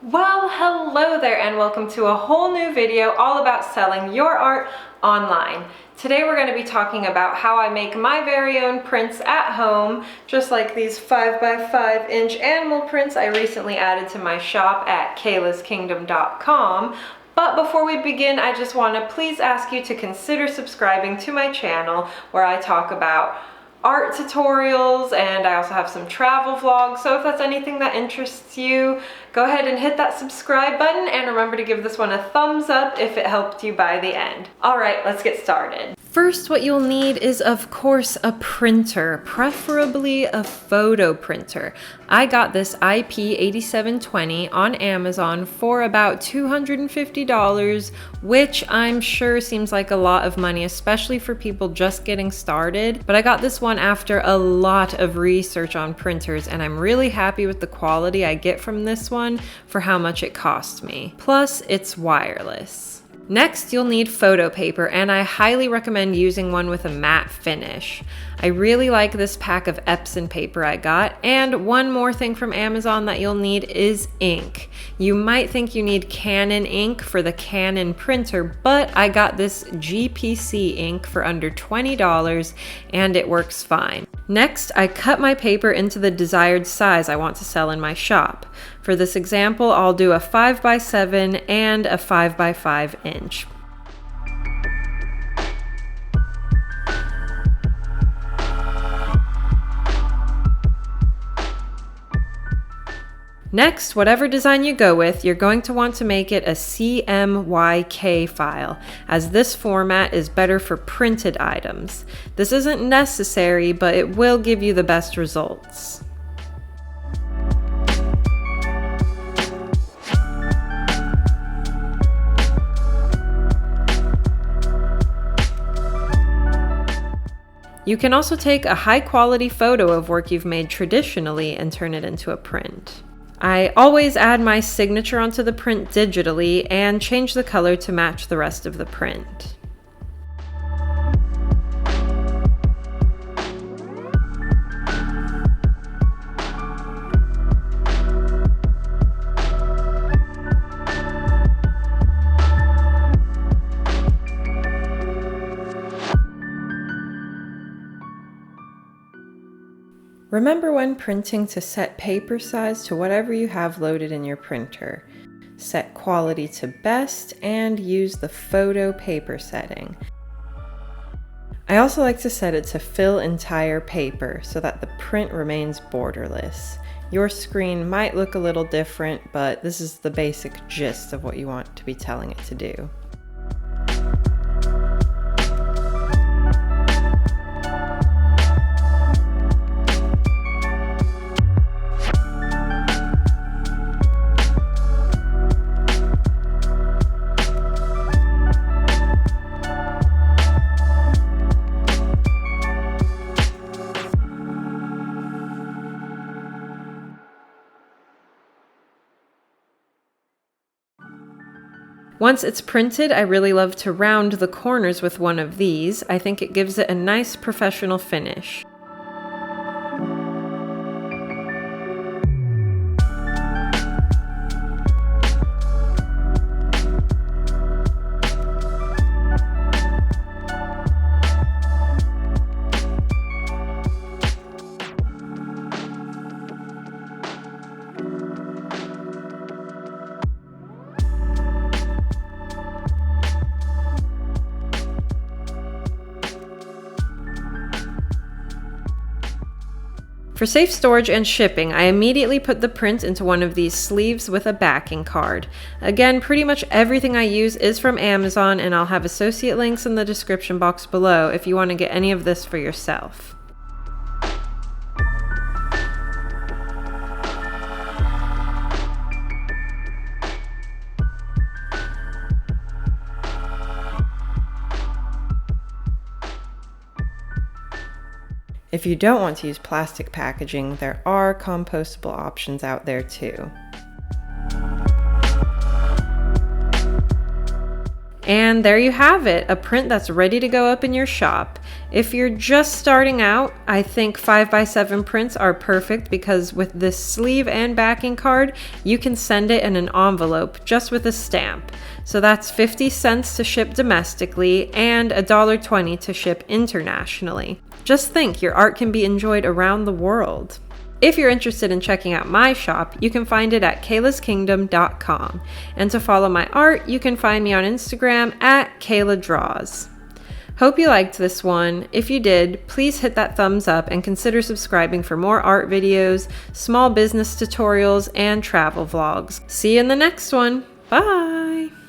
Well, hello there and welcome to a whole new video all about selling your art online. Today we're going to be talking about how I make my very own prints at home, just like these 5x5 inch animal prints I recently added to my shop at keilaskingdom.com. But before we begin, I just want to please ask you to consider subscribing to my channel where I talk about art tutorials and I also have some travel vlogs. So if that's anything that interests you, go ahead and hit that subscribe button and remember to give this one a thumbs up if it helped you by the end. All right, let's get started. First, what you'll need is, of course, a printer, preferably a photo printer. I got this IP8720 on Amazon for about $250, which I'm sure seems like a lot of money, especially for people just getting started. But I got this one after a lot of research on printers, and I'm really happy with the quality I get from this one for how much it cost me. Plus, it's wireless. Next, you'll need photo paper, and I highly recommend using one with a matte finish. I really like this pack of Epson paper I got, and one more thing from Amazon that you'll need is ink. You might think you need Canon ink for the Canon printer, but I got this GPC ink for under $20, and it works fine. Next, I cut my paper into the desired size I want to sell in my shop. For this example, I'll do a 5x7 and a 5x5 inch. Next, whatever design you go with, you're going to want to make it a CMYK file, as this format is better for printed items. This isn't necessary, but it will give you the best results. You can also take a high-quality photo of work you've made traditionally and turn it into a print. I always add my signature onto the print digitally and change the color to match the rest of the print. Remember when printing to set paper size to whatever you have loaded in your printer. Set quality to best and use the photo paper setting. I also like to set it to fill entire paper so that the print remains borderless. Your screen might look a little different, but this is the basic gist of what you want to be telling it to do. Once it's printed, I really love to round the corners with one of these. I think it gives it a nice professional finish. For safe storage and shipping, I immediately put the print into one of these sleeves with a backing card. Again, pretty much everything I use is from Amazon, and I'll have associate links in the description box below if you want to get any of this for yourself. If you don't want to use plastic packaging, there are compostable options out there too. And there you have it, a print that's ready to go up in your shop. If you're just starting out, I think 5x7 prints are perfect because with this sleeve and backing card, you can send it in an envelope just with a stamp. So that's 50 cents to ship domestically and $1.20 to ship internationally. Just think, your art can be enjoyed around the world. If you're interested in checking out my shop, you can find it at keilaskingdom.com. And to follow my art, you can find me on Instagram at Keila Draws. Hope you liked this one. If you did, please hit that thumbs up and consider subscribing for more art videos, small business tutorials, and travel vlogs. See you in the next one. Bye!